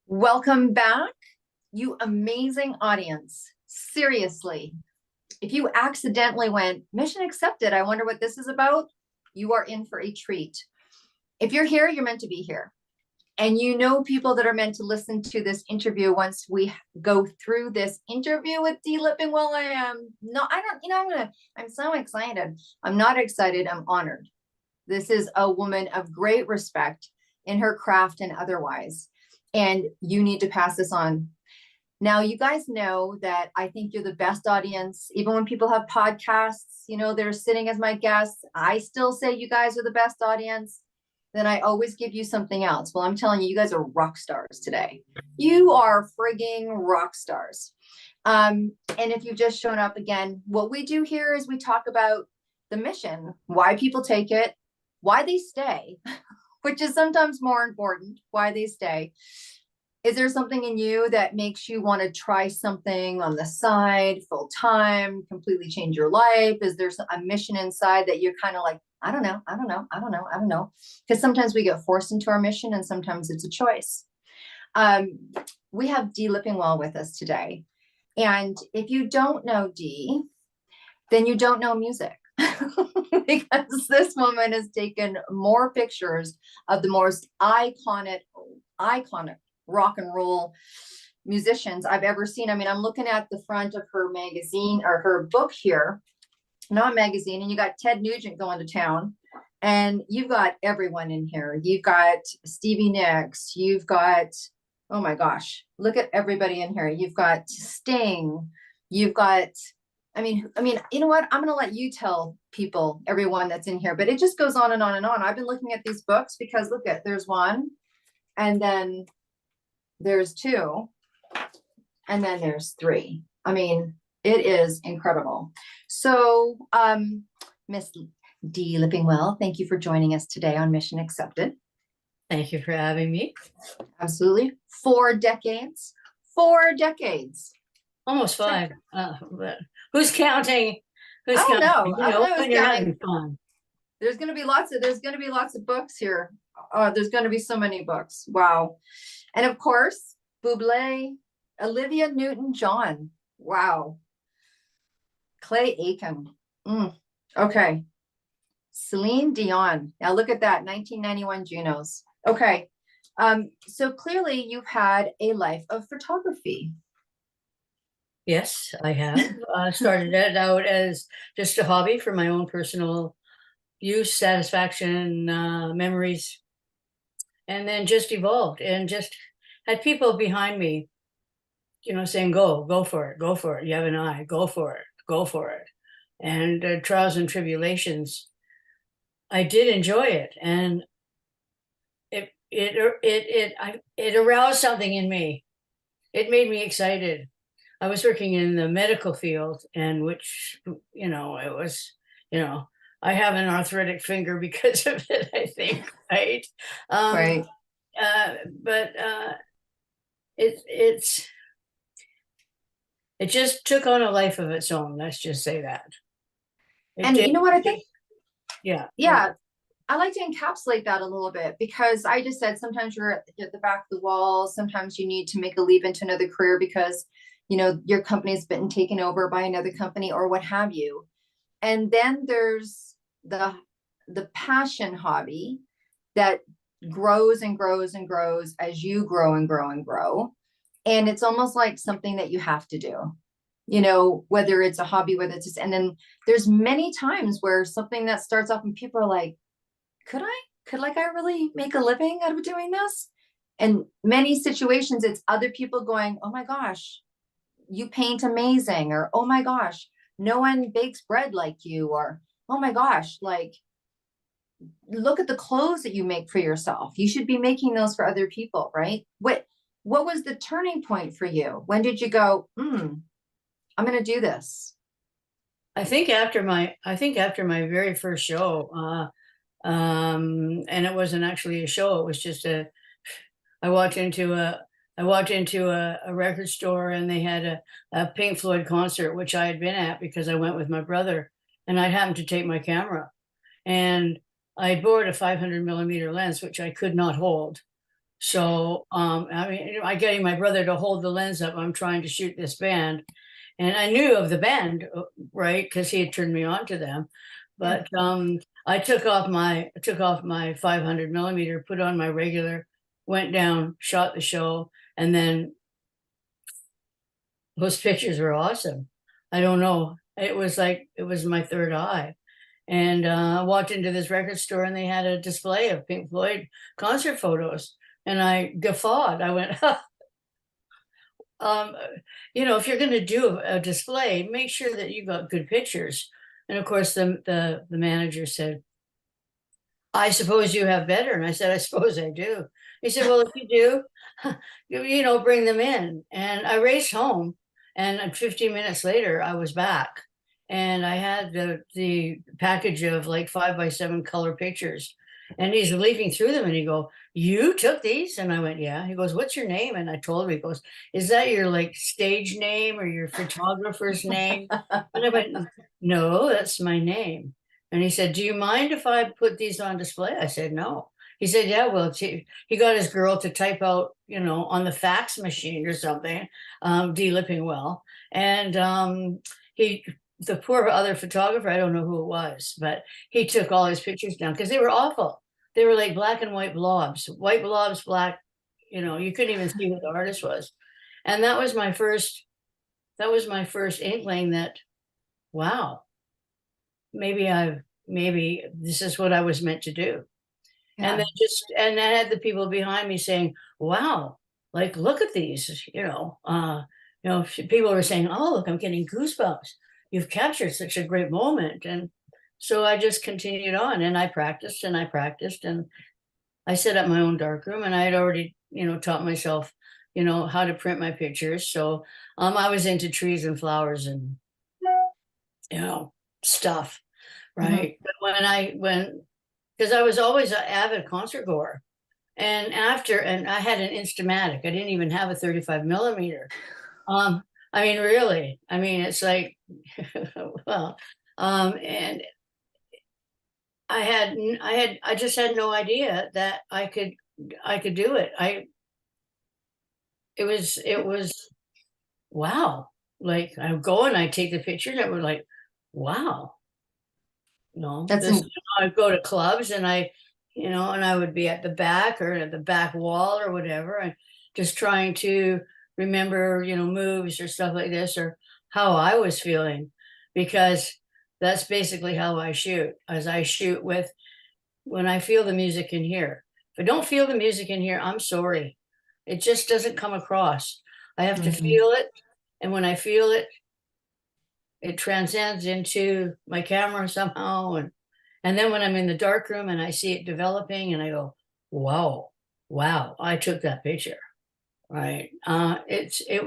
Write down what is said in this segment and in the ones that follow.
Welcome back, you amazing audience. Seriously, if you accidentally went, mission accepted, I wonder what this is about, you are in for a treat. If you're here, you're meant to be here. And you know people that are meant to listen to this interview once we go through this interview with Dee Lippingwell. I'm so excited. I'm not excited, I'm honored. This is a woman of great respect in her craft and otherwise. And you need to pass this on. Now, you guys know that I think you're the best audience. Even when people have podcasts, they're sitting as my guests. I still say you guys are the best audience. Then I always give you something else. Well, I'm telling you, you guys are rock stars today. You are frigging rock stars. And if you've just shown up again, what we do here is we talk about the mission, why people take it, why they stay, which is sometimes more important, why they stay. Is there something in you that makes you want to try something on the side, full time, completely change your life? Is there a mission inside that you're kind of like, I don't know. Because sometimes we get forced into our mission and sometimes it's a choice. We have Dee Lippingwell with us today. And if you don't know Dee, then you don't know music. Because this woman has taken more pictures of the most iconic rock and roll musicians I've ever seen. I mean, I'm looking at the front of her magazine or her book here, not a magazine, and you got Ted Nugent going to town, and you've got everyone in here. You've got Stevie Nicks, you've got, oh my gosh, look at everybody in here. You've got Sting, you've got, I mean, you know what? I'm going to let you tell people, everyone that's in here, but it just goes on and on and on. I've been looking at these books because look at, there's one, and then there's two, and then there's three. I mean, it is incredible. So, Miss Dee Lippingwell, thank you for joining us today on Mission Accepted. Thank you for having me. Absolutely. 4 decades. 4 decades. Almost 5. But who's counting? I don't know. I don't know when you're having fun. There's going to be lots of books here. There's going to be so many books. Wow. And of course, Bublé, Olivia Newton-John. Wow. Clay Aiken. Okay. Celine Dion. Now look at that, 1991 Junos. Okay. So clearly you've had a life of photography. Yes, I have. Started it out as just a hobby for my own personal use, satisfaction, memories, and then just evolved and just had people behind me, saying, go for it. You have an eye, go for it. And trials and tribulations, I did enjoy it. And it aroused something in me. It made me excited. I was working in the medical field, and which, it was, I have an arthritic finger because of it, I think, right? Right. But it just took on a life of its own. Let's just say that. And you know what I think? Yeah. I like to encapsulate that a little bit because I just said sometimes you're at the back of the wall. Sometimes you need to make a leap into another career because, your company's been taken over by another company or what have you. And then there's the passion hobby that grows and grows and grows as you grow and grow and grow. And it's almost like something that you have to do, whether it's a hobby, whether it's just, and then there's many times where something that starts off and people are like, could I really make a living out of doing this? And many situations, it's other people going, oh my gosh, you paint amazing, or oh my gosh, no one bakes bread like you, or oh my gosh, like look at the clothes that you make for yourself. You should be making those for other people, right? What was the turning point for you? When did you go, I'm going to do this? I think after my very first show, and it wasn't actually a show. It was just I walked into a record store and they had a Pink Floyd concert, which I had been at because I went with my brother, and I happened to take my camera, and I borrowed a 500 millimeter lens, which I could not hold. So, I mean, you know, I getting my brother to hold the lens up. I'm trying to shoot this band, and I knew of the band, right? Because he had turned me on to them. Yeah. But I took off my 500 millimeter, put on my regular, went down, shot the show, and then those pictures were awesome. I don't know. It was like it was my third eye. And I walked into this record store and they had a display of Pink Floyd concert photos. And I guffawed. I went, um, you know, if you're going to do a display, make sure that you got good pictures. And of course, the manager said, I suppose you have better. And I said, I suppose I do. He said, well, if you do, you know, bring them in. And I raced home. And 15 minutes later, I was back. And I had the package of like 5x7 color pictures. And he's leafing through them and he go, you took these? And I went, yeah. He goes, what's your name? And I told him, he goes, is that your like stage name or your photographer's name? And I went, no, that's my name. And he said, do you mind if I put these on display? I said, no. He said, yeah, well, he got his girl to type out, you know, on the fax machine or something, Dee Lippingwell. And the poor other photographer, I don't know who it was, but he took all his pictures down because they were awful. They were like black and white blobs, black, you know, you couldn't even see who the artist was. And that was my first inkling that, wow, maybe this is what I was meant to do. And then and I had the people behind me saying, wow, like, look at these, you know, people were saying, oh, look, I'm getting goosebumps. You've captured such a great moment. And so I just continued on and I practiced and I practiced and I set up my own darkroom and I had already, you know, taught myself, you know, how to print my pictures. So I was into trees and flowers and, you know, stuff. Right. But because I was always an avid concert goer. And I had an Instamatic. I didn't even have a 35 millimeter. I mean, really, I mean, it's like, well, and I just had no idea that I could do it. It was, wow. Like I go and I take the pictures and we're like, wow. No, That's this, I'd go to clubs and you know, and I would be at the back or at the back wall or whatever, and just trying to remember, you know, moves or stuff like this or how I was feeling, because that's basically how I shoot, as I shoot with when I feel the music in here. If I don't feel the music in here, I'm sorry. It just doesn't come across. I have to feel it. And when I feel it, it transcends into my camera somehow. And then when I'm in the dark room and I see it developing and I go, wow, I took that picture. Right. It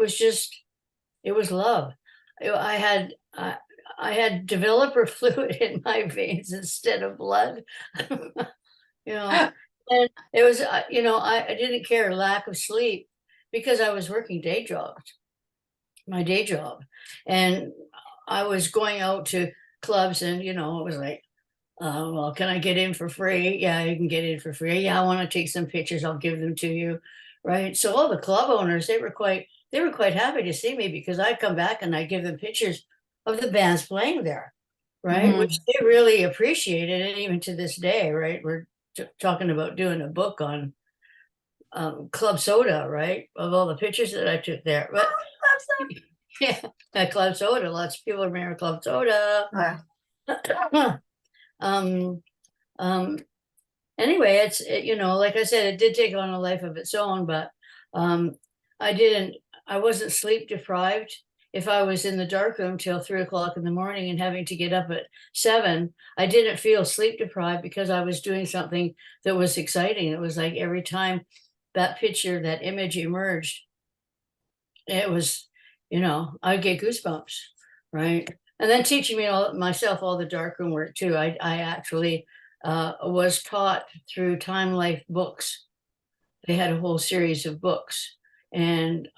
was love. I had developer fluid in my veins instead of blood. You know, and it was, you know, I didn't care, lack of sleep, because I was working my day job. And I was going out to clubs and, you know, it was like, well, can I get in for free? Yeah, you can get in for free. Yeah, I want to take some pictures. I'll give them to you. Right. So all the club owners, they were quite happy to see me because I come back and I give them pictures of the bands playing there. Right. Which they really appreciated. And even to this day, right, we're talking about doing a book on Club Soda, right, of all the pictures that I took there. But yeah, at Club Soda, lots of people remember Club Soda. um, anyway, you know, like I said, it did take on a life of its own, but I wasn't sleep deprived. If I was in the dark room till 3 o'clock in the morning and having to get up at 7, I didn't feel sleep deprived because I was doing something that was exciting. It was like every time that picture, that image emerged, it was, you know, I'd get goosebumps, right? And then teaching me myself all the darkroom work too. I actually was taught through Time Life books. They had a whole series of books, and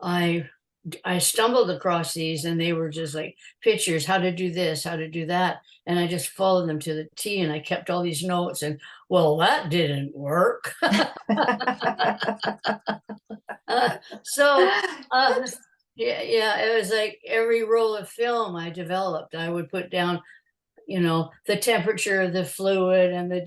I I stumbled across these, and they were just like pictures, how to do this, how to do that. And I just followed them to the T, and I kept all these notes, and well, that didn't work. So, yeah, it was like every roll of film I developed, I would put down, the temperature of the fluid, and I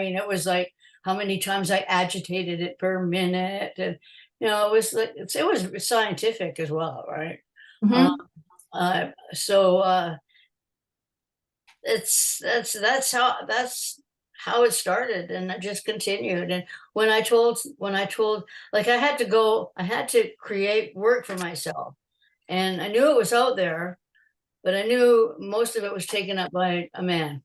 mean, it was like how many times I agitated it per minute. And, it was like, it was scientific as well, right? Mhm. So that's how it started, and it just continued. And when I told, like, I had to create work for myself, and I knew it was out there, but I knew most of it was taken up by a man.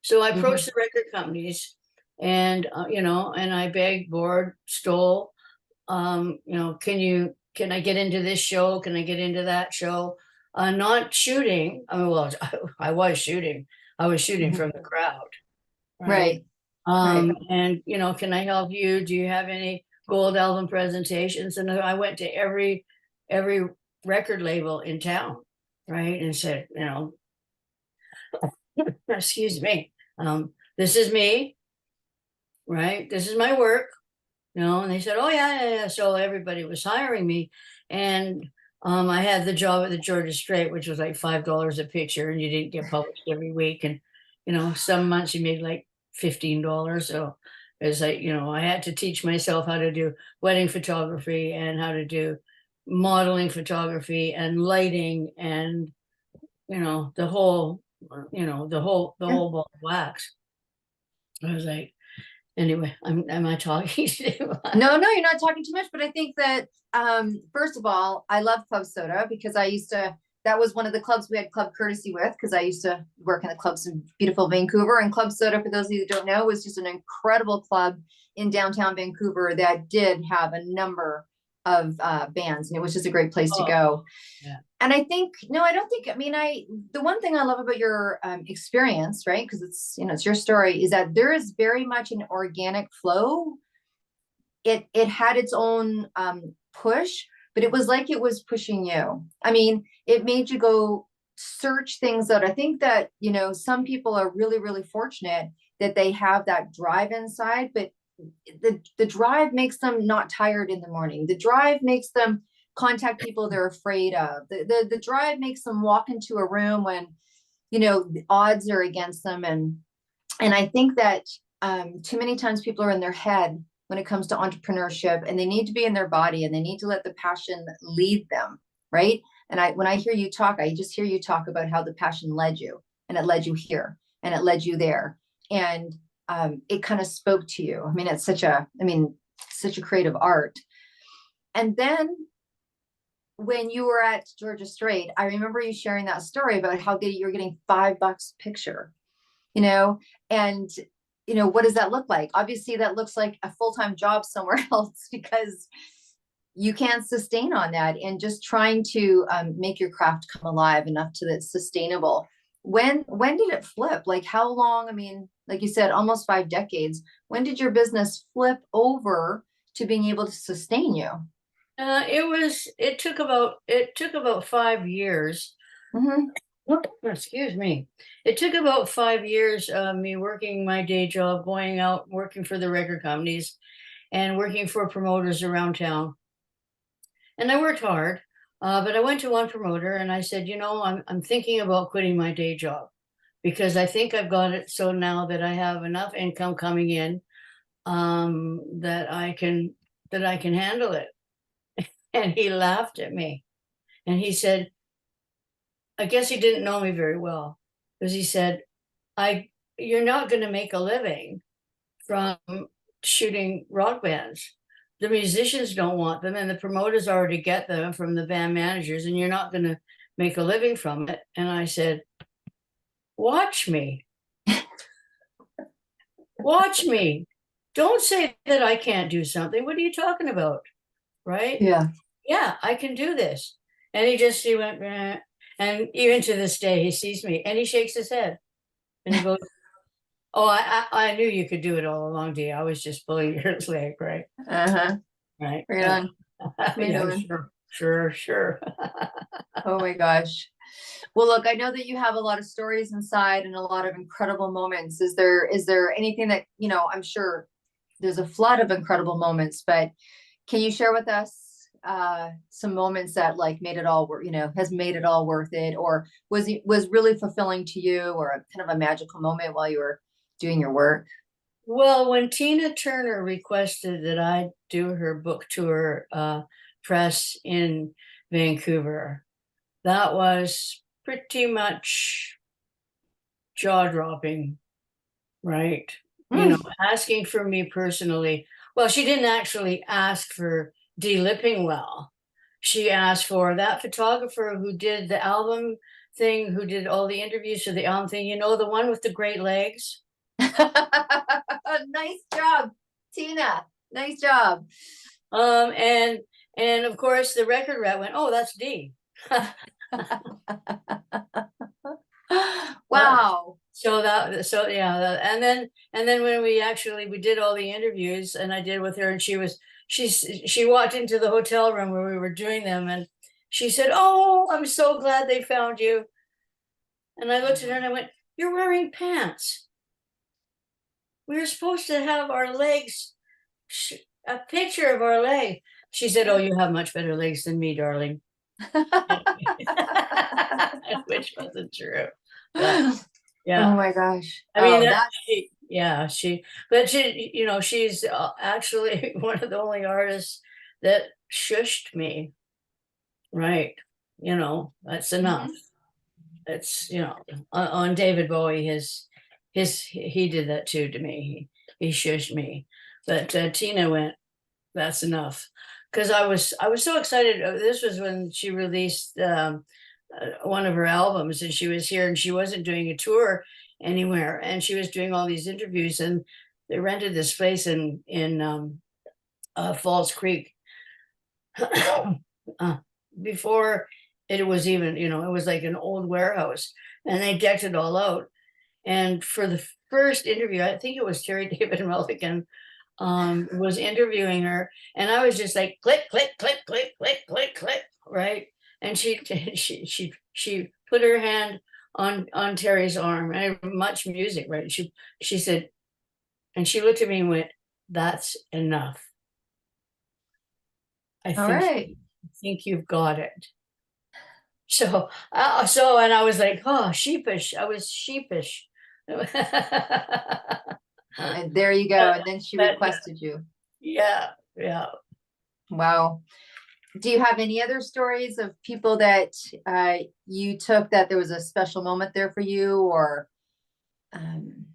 So I approached Mhm. the record companies, and and I begged, bored, stole, can I get into this show? Can I get into that show? Not shooting. I mean, well, I was shooting. I was shooting Mhm. from the crowd, right? Right. Right. And can I help you? Do you have any gold album presentations? And I went to every record label in town, right? And said, excuse me, this is me, right? This is my work. And they said, oh, yeah, yeah, yeah. So everybody was hiring me. And I had the job at the Georgia Strait, which was like $5 a picture, and you didn't get published every week. And, some months you made like $15. So it was like, I had to teach myself how to do wedding photography, and how to do modeling photography, and lighting, and, the whole, Yeah. ball of wax. I was like, anyway, am I talking too much? No, no, you're not talking too much, but I think that first of all, I love Club Soda because that was one of the clubs we had club courtesy with, because I used to work in the clubs in beautiful Vancouver. And Club Soda, for those of you that don't know, was just an incredible club in downtown Vancouver that did have a number of bands, and it was just a great place to Oh, go. yeah. And I think, no, I don't think, I mean, the one thing I love about your experience, right? Because it's your story, is that there is very much an organic flow. It had its own push, but it was like it was pushing you. I mean, it made you go search things out. I think that, some people are really, really fortunate that they have that drive inside, but the drive makes them not tired in the morning. The drive makes them contact people they're afraid of. The drive makes them walk into a room when, the odds are against them. And I think that too many times people are in their head when it comes to entrepreneurship, and they need to be in their body, and they need to let the passion lead them, right? And when I hear you talk, I just hear you talk about how the passion led you, and it led you here, and it led you there, and it kind of spoke to you. I mean, it's such a creative art. And then when you were at Georgia Strait, I remember you sharing that story about how you were getting $5 a picture, you know, and what does that look like? Obviously, that looks like a full-time job somewhere else, because you can't sustain on that. And just trying to make your craft come alive enough to that it's sustainable. When did it flip? Like, how long? I mean, like you said, almost 5 decades. When did your business flip over to being able to sustain you? It took about 5 years. Mm-hmm. Excuse me. It took about 5 years of me working my day job, going out, working for the record companies, and working for promoters around town. And I worked hard, but I went to one promoter and I said, I'm thinking about quitting my day job, because I think I've got it so now that I have enough income coming in, that I can handle it. And he laughed at me, and he said, I guess he didn't know me very well, because he said, you're not going to make a living from shooting rock bands. The musicians don't want them, and the promoters already get them from the band managers, and you're not going to make a living from it. And I said, watch me. Watch me. Don't say that I can't do something. What are you talking about? Right? Yeah. Yeah, I can do this. And he went, "Meh." And even to this day, he sees me and he shakes his head and he goes, oh, I knew you could do it all along, Dee. I was just pulling your leg, right? Uh-huh. Right. Right on. What am I Yeah, doing? sure. Oh my gosh. Well, look, I know that you have a lot of stories inside and a lot of incredible moments. Is there anything that, I'm sure there's a flood of incredible moments, but can you share with us some moments that like made it all worth, has made it all worth it, or was really fulfilling to you, or a kind of a magical moment while you were doing your work? Well, when Tina Turner requested that I do her book tour press in Vancouver, that was pretty much jaw-dropping, right? Mm. Asking for me personally. Well, she didn't actually ask for Dee Lippingwell. She asked for that photographer who did the album thing, who did all the interviews for the album thing, the one with the great legs. Nice job, Tina. Nice job. And of course the record rep went, "Oh, that's Dee." Wow. So yeah, and then when we did all the interviews, and I did with her, and she walked into the hotel room where we were doing them, and she said, "Oh, I'm so glad they found you." And I looked at her and I went, "You're wearing pants. We were supposed to have our legs, a picture of our leg." She said, "Oh, you have much better legs than me, darling." Which wasn't true. But Oh yeah, my gosh. I mean, Oh, that. but she's actually one of the only artists that shushed me, right? That's enough. Mhm. It's, on David Bowie, he did that too to me. He shushed me. But Tina went, "That's enough." Because I was so excited. This was when she released one of her albums, and she was here, and she wasn't doing a tour anywhere, and she was doing all these interviews, and they rented this place in Falls Creek. Before it was even, it was like an old warehouse, and they decked it all out. And for the first interview, I think it was Terry David Mulligan was interviewing her, and I was just like click, click, click, click, click, click, click, right? And she put her hand on Terry's arm, and much music, right? She said, and she looked at me and went, "That's enough. I All think right. you've got it." And I was like, oh, sheepish. I was sheepish. And there you go. And then she But requested you. yeah, yeah. Wow. Do you have any other stories of people that you took that there was a special moment there for you, or um,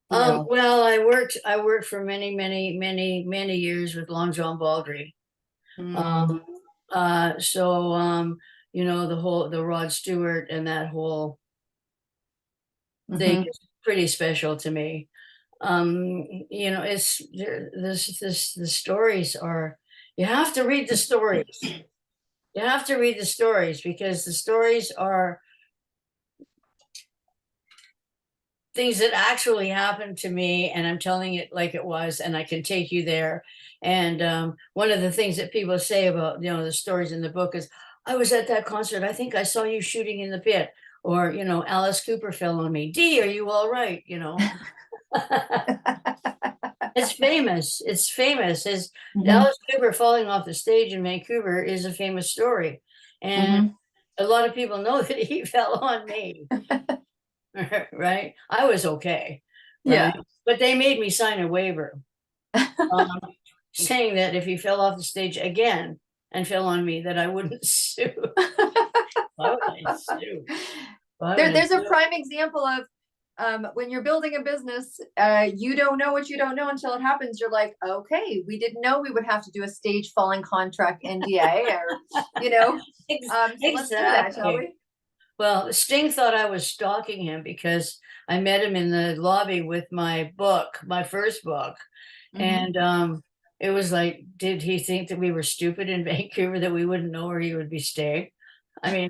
you know? Well, I worked for many, many, many, many years with Long John Baldry. Mm, Um, so the Rod Stewart and that whole thing mhm. is pretty special to me. It's this the stories are, you have to read the stories. You have to read the stories, because the stories are things that actually happened to me, and I'm telling it like it was, and I can take you there. And one of the things that people say about the stories in the book is, "I was at that concert. I think I saw you shooting in the pit," or "Alice Cooper fell on me. Dee, are you all right?" It's famous. It's famous. His Mhm, Alice Cooper falling off the stage in Vancouver is a famous story, and mhm. a lot of people know that he fell on me. Right? I was okay, right? Yeah. But they made me sign a waiver, um, saying that if he fell off the stage again and fell on me, that I wouldn't sue. Why would I sue? Why would I There's a sue? prime example of when you're building a business, you don't know what you don't know until it happens. You're like, okay, we didn't know we would have to do a stage falling contract NDA, or you know. So let's do that, shall Exactly. we? Well, Sting thought I was stalking him because I met him in the lobby with my book, my first book. Hmm. And it was like, did he think that we were stupid in Vancouver, that we wouldn't know where he would be staying? I mean,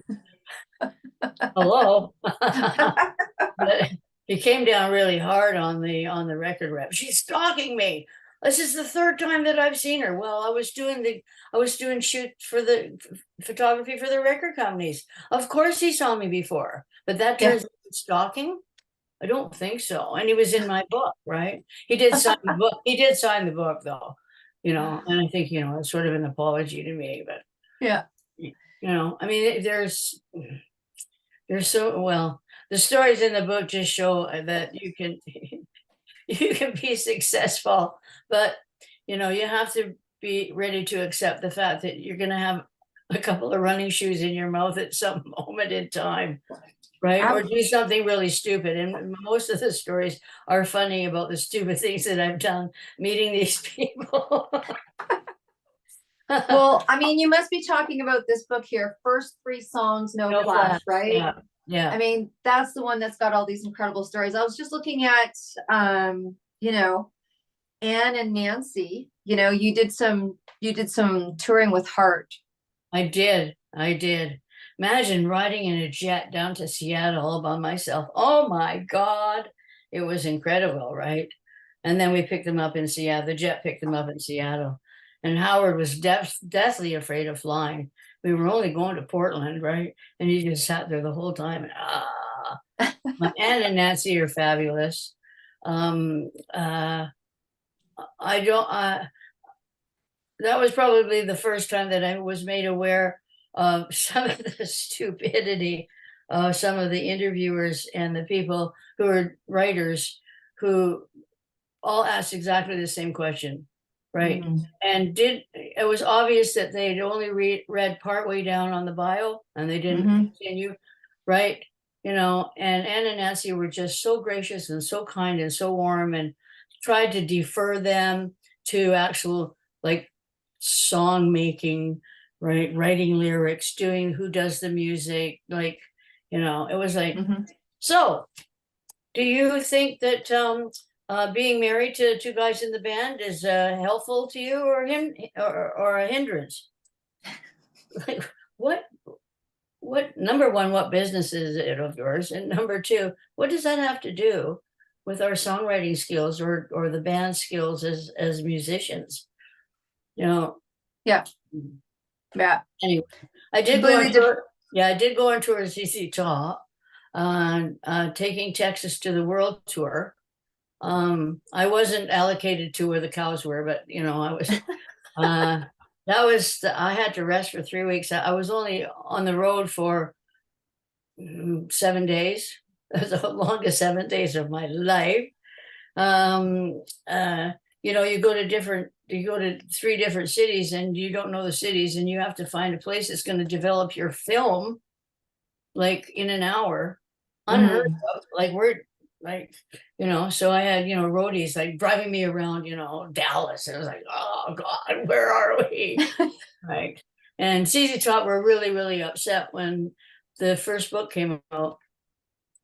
hello. But he came down really hard on the record rep. "She's stalking me." This is the third time that I've seen her. Well, I was doing shoots for the photography for the record companies. Of course he saw me before, but that Yeah. turns into stalking. I don't think so. And he was in my book, right? He did sign the book. He did sign the book though, and I think, it's sort of an apology to me, but Yeah. I mean, there's so, well, the stories in the book just show that you can you can be successful, but you have to be ready to accept the fact that you're going to have a couple of running shoes in your mouth at some moment in time, right? Or do something really stupid. And most of the stories are funny about the stupid things that I've done meeting these people. Well, I mean, you must be talking about this book here, First Three Songs, No No Flash, flash. right? Yeah. Yeah. I mean, that's the one that's got all these incredible stories. I was just looking at, Anne and Nancy, you did some touring with Heart. I did. Imagine riding in a jet down to Seattle all by myself. Oh my God. It was incredible, right? And then we picked them up in Seattle. The jet picked them up in Seattle. And Howard was deathly afraid of flying. We were only going to Portland, right? And he just sat there the whole time. My Anne and Nancy are fabulous. I don't, that was probably the first time that I was made aware of some of the stupidity of some of the interviewers and the people who are writers who all asked exactly the same question, right? And it was obvious that they'd only read partway down on the bio and they didn't continue, right? And Anne and Nancy were just so gracious and so kind and so warm, and tried to defer them to actual like song making, right? Writing lyrics, doing who does the music, like, it was like, so do you think that being married to two guys in the band is helpful to you or a hindrance? Like, what number one, what business is it of yours? And number two, what does that have to do with our songwriting skills or the band skills as musicians? Yeah. Anyway, I did go on tour. Yeah, I did go on tour as ZZ Top, taking Texas to the world tour. I wasn't allocated to where the cows were, but I was. I had to rest for 3 weeks. I was only on the road for 7 days. That was the longest 7 days of my life. You go to 3 different cities and you don't know the cities, and you have to find a place that's going to develop your film like in an hour. Unheard of. Like so I had, roadies like driving me around, Dallas. And I was like, oh God, where are we? Right. And ZZ Top were really, really upset when the first book came out,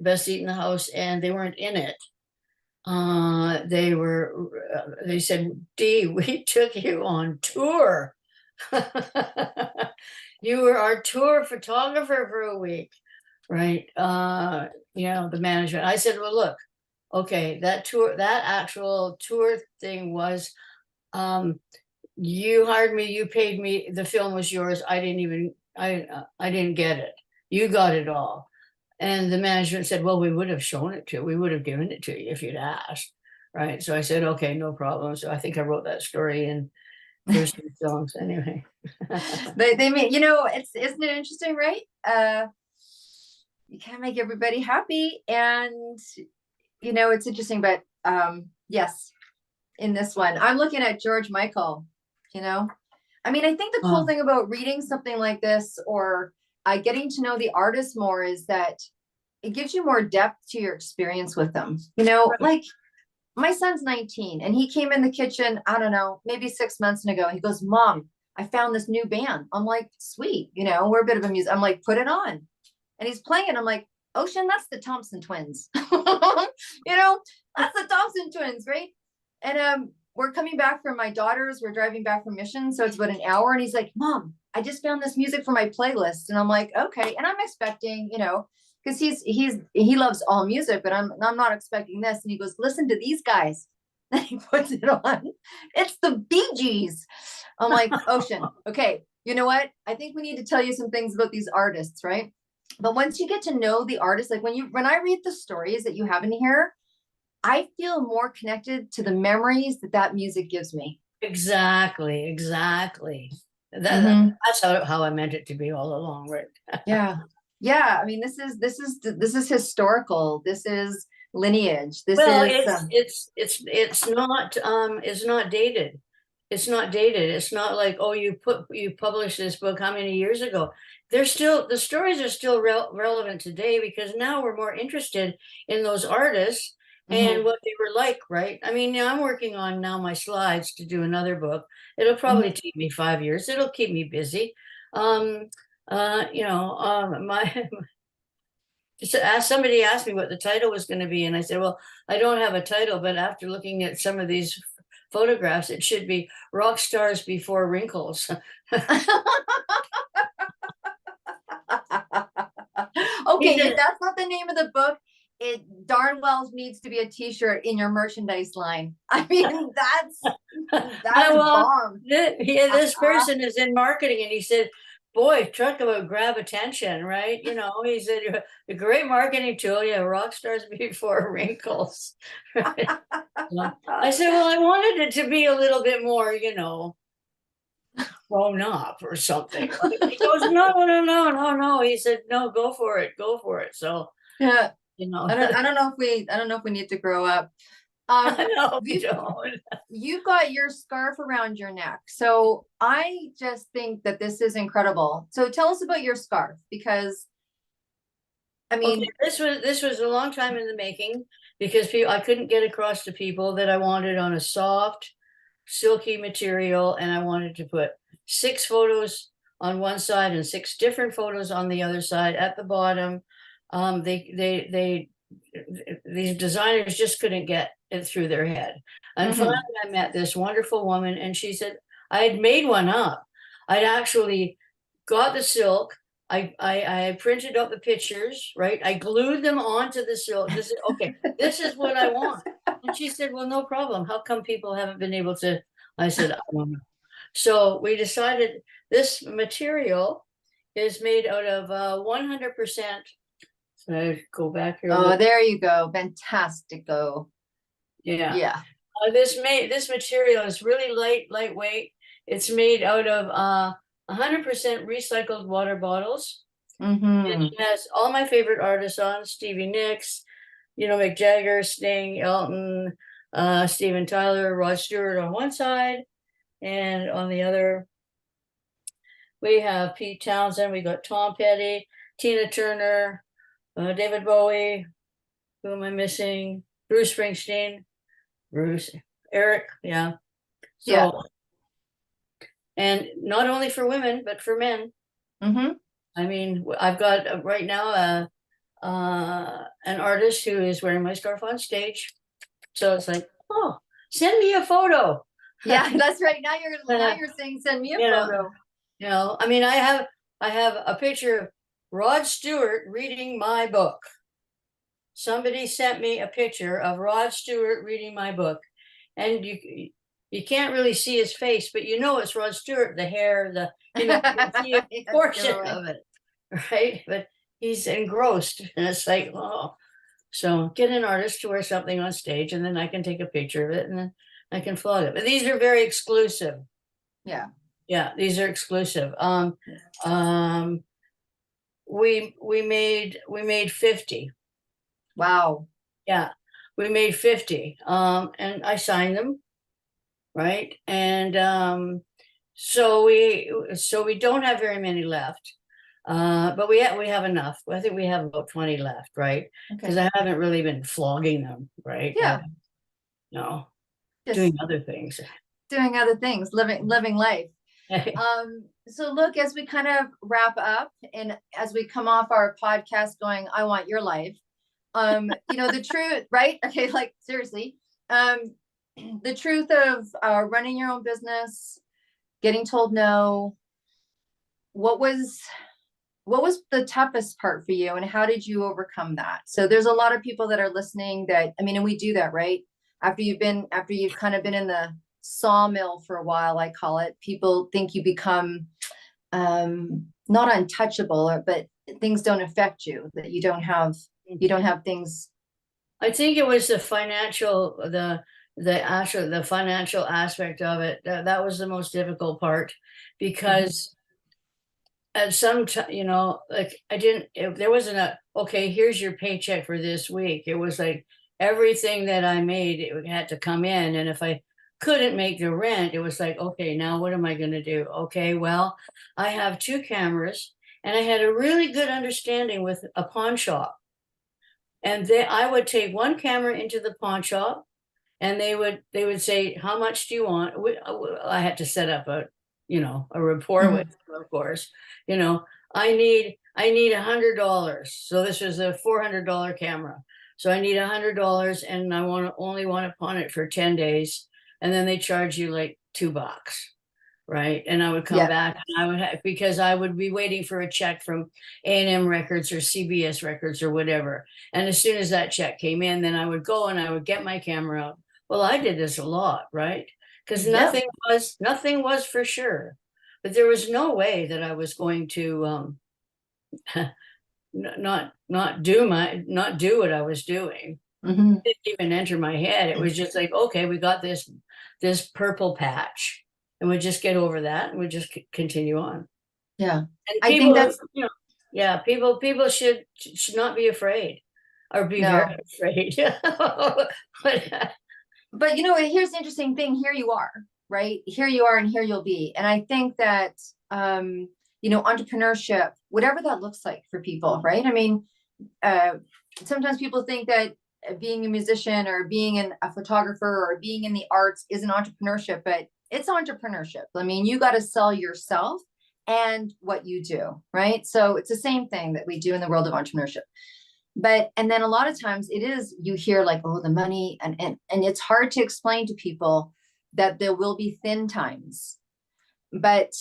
Best Seat in the House, and they weren't in it. They said, Dee, we took you on tour. You were our tour photographer for a week, right? The management. I said, well, look, okay, that actual tour thing was, you hired me, you paid me, the film was yours. I didn't get it. You got it all. And the management said, well, we would have shown it to you. We would have given it to you if you'd asked. Right. So I said, okay, no problem. So I think I wrote that story in 13 songs anyway. They mean, isn't it interesting, right? You can't make everybody happy. And, it's interesting, but yes, in this one, I'm looking at George Michael, I mean, I think the cool thing about reading something like this or getting to know the artist more is that it gives you more depth to your experience with them. Like my son's 19 and he came in the kitchen, I don't know, maybe 6 months ago. He goes, Mom, I found this new band. I'm like, sweet, we're a bit of a music. I'm like, put it on. And he's playing. I'm like, Ocean, that's the Thompson twins. That's the Thompson twins, right? And we're coming back from my daughter's, we're driving back from Mission. So it's about an hour. And he's like, Mom, I just found this music for my playlist. And I'm like, okay. And I'm expecting, because he loves all music, but I'm not expecting this. And he goes, listen to these guys. And he puts it on. It's the Bee Gees. I'm like, Ocean, okay, you know what? I think we need to tell you some things about these artists, right? But once you get to know the artist, like when I read the stories that you have in here, I feel more connected to the memories that that music gives me. Exactly, exactly. Mhm. That's how I meant it to be all along, right? Yeah. Yeah. I mean, this is historical. This is lineage. This Well, is it's not dated. It's not dated. It's not like, oh, you published this book how many years ago? The stories are still relevant today because now we're more interested in those artists and mhm, what they were like, right? I mean, I'm working on now my slides to do another book. It'll probably mhm. take me 5 years. It'll keep me busy. Um, my somebody asked me what the title was going to be, and I said, well, I don't have a title, but after looking at some of these photographs, it should be Rock Stars Before Wrinkles. Okay, if that's not the name of the book, it darn well needs to be a t-shirt in your merchandise line. I mean, that's Well, bomb. this person is in marketing, and he said, boy, talk about grab attention, right? He said, a great marketing tool. Yeah, Rock Stars Before Wrinkles. I said, well, I wanted it to be a little bit more, grown up or something. He goes, no, no, no, no, no. He said, no, go for it, go for it. So, Yeah. you know, I don't know if we need to grow up. Um, no, we you don't. you've got your scarf around your neck. So I just think that this is incredible. So tell us about your scarf, because I Okay, mean, this was a long time in the making because I couldn't get across to people that I wanted on a soft, silky material, and I wanted to put 6 photos on one side and 6 different photos on the other side at the bottom. They these designers just couldn't get it through their head. And finally, mhm, I met this wonderful woman, and she said I had made one up. I'd actually got the silk. I printed out the pictures, right? I glued them onto the silk. This is okay. This is what I want. And she said, well, no problem. How come people haven't been able to? I said, I don't know. So we decided this material is made out of 100%. So I go back here a oh, little. there you go. Fantastico. Yeah. Yeah. This material is really lightweight. It's made out of 100% recycled water bottles. Mm-hmm. It has all my favorite artists on: Stevie Nicks, Mick Jagger, Sting, Elton, Steven Tyler, Rod Stewart on one side, and on the other we have Pete Townsend. We got Tom Petty, Tina Turner, David Bowie. Who am I missing? Bruce Springsteen. Bruce, Eric, yeah. Yeah. So, and not only for women, but for men. Mm-hmm. I mean, I've got right now an artist who is wearing my scarf on stage. So it's like, oh, send me a photo. Yeah, that's right. Now you're saying send me a you know, photo. I mean, I have a picture of Rod Stewart reading my book. Somebody sent me a picture of Rod Stewart reading my book, and you can't really see his face, but it's Rod Stewart. The hair, you can see a Yes, portion totally. of it, right? But he's engrossed, and it's like, oh. So get an artist to wear something on stage, and then I can take a picture of it, and then I can flog it. But these are very exclusive. Yeah. Yeah, these are exclusive. Um, we made 50. Wow. Yeah, we made 50. And I signed them, right? And so we don't have very many left. But we have enough. I think we have about 20 left, right? Because Okay. I haven't really been flogging them, right? Yeah. No, Just doing other things. doing other things, living life. So look, as we kind of wrap up and as we come off our podcast going, I want your life. The truth, right? Okay, like seriously. Um, the truth of running your own business, getting told no, what was the toughest part for you and how did you overcome that? So there's a lot of people that are listening that, I mean, and we do that, right? after you've kind of been in the sawmill for a while, I call it, people think you become not untouchable, but things don't affect you, that you don't have things. I think it was the financial aspect of it. That was the most difficult part, because at some time, you know, like there wasn't okay, here's your paycheck for this week. It was like everything that I made, it had to come in. And if I couldn't make the rent, it was like, okay, now what am I going to do? Okay, well, I have 2 cameras, and I had a really good understanding with a pawn shop. And then I would take one camera into the pawn shop, and they would say, how much do you want? I had to set up a rapport with them, of course. I need $100. So this was a $400 camera. So I need $100, and I only want to pawn it for 10 days. And then they charge you like $2. Right. And I would come back, and I would because I would be waiting for a check from A&M Records or CBS Records or whatever. And as soon as that check came in, then I would go and I would get my camera out. Well, I did this a lot, right? Because nothing was for sure. But there was no way that I was going to not do what I was doing. It didn't even enter my head. It was just like, okay, we got this purple patch, and we just get over that, and we just continue on. Yeah. And I think that's, people should not be afraid, or be very afraid. But here's the interesting thing. Here you are, right? Here you are, and here you'll be. And I think that, entrepreneurship, whatever that looks like for people, right? I mean, sometimes people think that being a musician or being a photographer or being in the arts isn't entrepreneurship, but it's entrepreneurship. I mean, you got to sell yourself and what you do, right? So it's the same thing that we do in the world of entrepreneurship. And then a lot of times it is, you hear like, oh, the money, and it's hard to explain to people that there will be thin times, but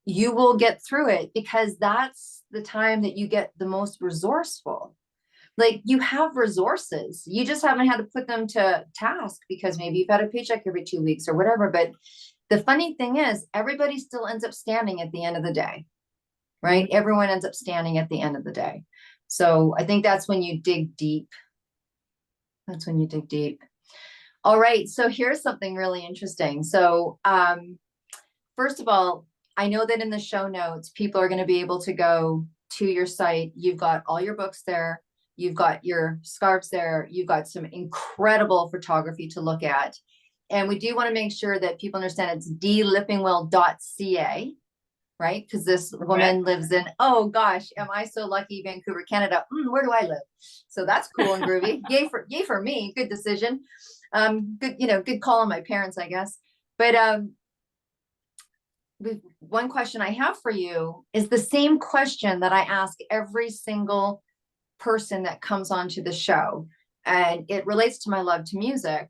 you will get through it, because that's the time that you get the most resourceful. Like, you have resources, you just haven't had to put them to task, because maybe you've had a paycheck every 2 weeks or whatever. But the funny thing is, everybody still ends up standing at the end of the day, right? Everyone ends up standing at the end of the day. So I think that's when you dig deep. That's when you dig deep. All right. So here's something really interesting. So first of all, I know that in the show notes, people are going to be able to go to your site. You've got all your books there. You've got your scarves there. You've got some incredible photography to look at. And we do want to make sure that people understand it's deelippingwell.ca, right? Because this woman lives in, oh gosh, am I so lucky, Vancouver, Canada. Where do I live? So that's cool and groovy. Yay for me. Good decision. Good call on my parents, I guess. But one question I have for you is the same question that I ask every single person that comes onto the show. And it relates to my love to music.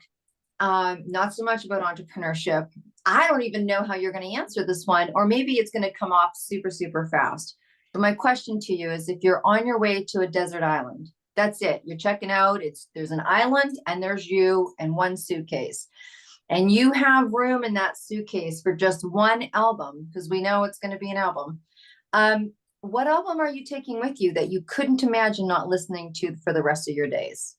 Not so much about entrepreneurship. I don't even know how you're going to answer this one, or maybe it's going to come off super, super fast. But my question to you is, if you're on your way to a desert island, that's it. You're checking out. There's an island, and there's you and one suitcase, and you have room in that suitcase for just one album, because we know it's going to be an album. What album are you taking with you that you couldn't imagine not listening to for the rest of your days?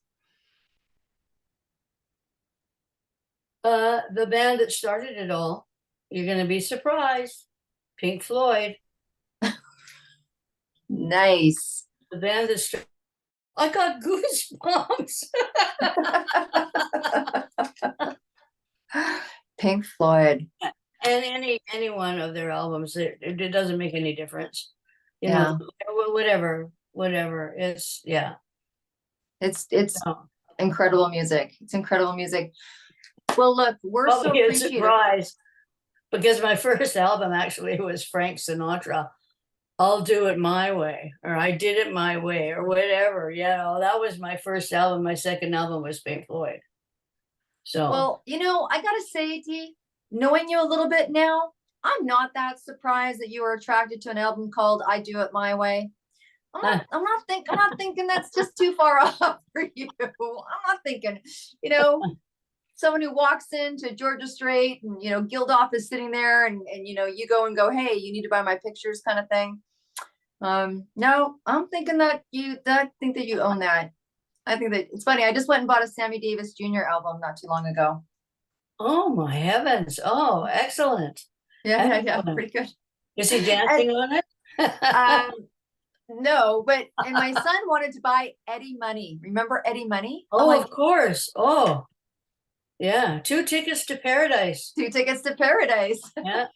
The band that started it all. You're going to be surprised. Pink Floyd. Nice. The band that started. I got goosebumps. Pink Floyd. And any one of their albums, it doesn't make any difference. Whatever. It's incredible music. It's incredible music. Well, look, we're so appreciative. Surprised, because my first album actually was Frank Sinatra. I'll do it my way, or I did it my way, or whatever. That was my first album. My second album was Pink Floyd. So, well, I gotta say, Dee, knowing you a little bit now, I'm not that surprised that you were attracted to an album called "I Do It My Way." I'm not thinking that's just too far off for you. I'm not thinking, someone who walks into Georgia Strait and, Gildoff is sitting there and, you go and go, hey, you need to buy my pictures kind of thing. No, I'm thinking that I think that you own that. I think that it's funny. I just went and bought a Sammy Davis Jr. album not too long ago. Oh my heavens. Oh, excellent. Yeah, Excellent. pretty good. Is he dancing on it? No, and my son wanted to buy Eddie Money. Remember Eddie Money? Oh, of course. Oh, yeah. 2 tickets to paradise. 2 tickets to paradise. Yeah.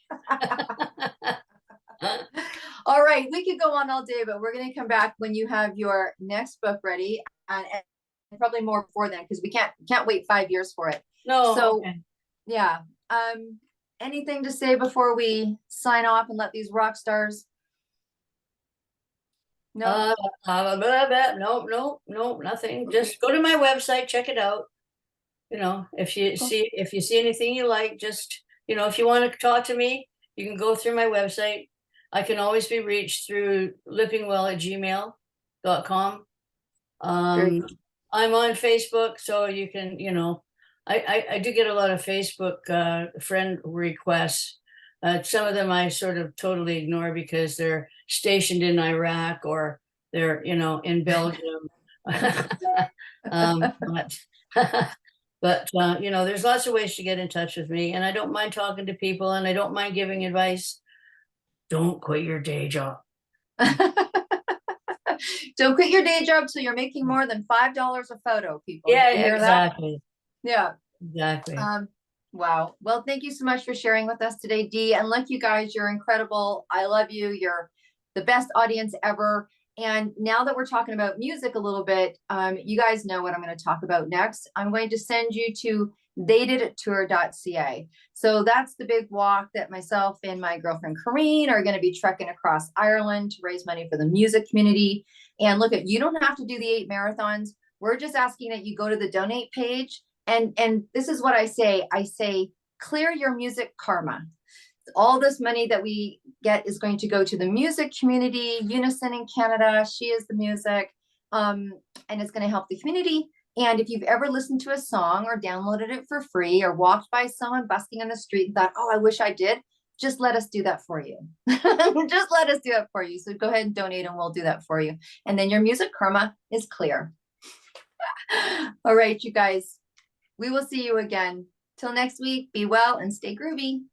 All right, we could go on all day, but we're going to come back when you have your next book ready, and probably more before then, because we can't wait 5 years for it. No. So, okay. yeah. Anything to say before we sign off and let these rock stars? No. No, nothing. Just go to my website, check it out. If you see anything you like, just if you want to talk to me, you can go through my website. I can always be reached through lippingwell@gmail.com. I'm on Facebook, so you can, I do get a lot of Facebook friend requests. Some of them I sort of totally ignore because they're stationed in Iraq or they're, in Belgium. But there's lots of ways to get in touch with me, and I don't mind talking to people, and I don't mind giving advice. Don't quit your day job. Don't quit your day job till you're making more than $5 a photo, people. Yeah, you hear exactly. That? Yeah. Exactly. Wow. Well, thank you so much for sharing with us today, Dee. And look, you guys, you're incredible. I love you. You're the best audience ever. And now that we're talking about music a little bit, you guys know what I'm going to talk about next. I'm going to send you to theydidittour.ca. So that's the big walk that myself and my girlfriend Corrine are going to be trekking across Ireland to raise money for the music community. And look, you don't have to do the 8 marathons. We're just asking that you go to the donate page. And this is what I say. I say, clear your music karma. All this money that we get is going to go to the music community, Unison in Canada. She is the music. And it's going to help the community. And if you've ever listened to a song or downloaded it for free or walked by someone busking in the street and thought, oh, I wish I did, just let us do that for you. Just let us do that for you. So go ahead and donate and we'll do that for you. And then your music karma is clear. All right, you guys, we will see you again. Till next week, be well and stay groovy.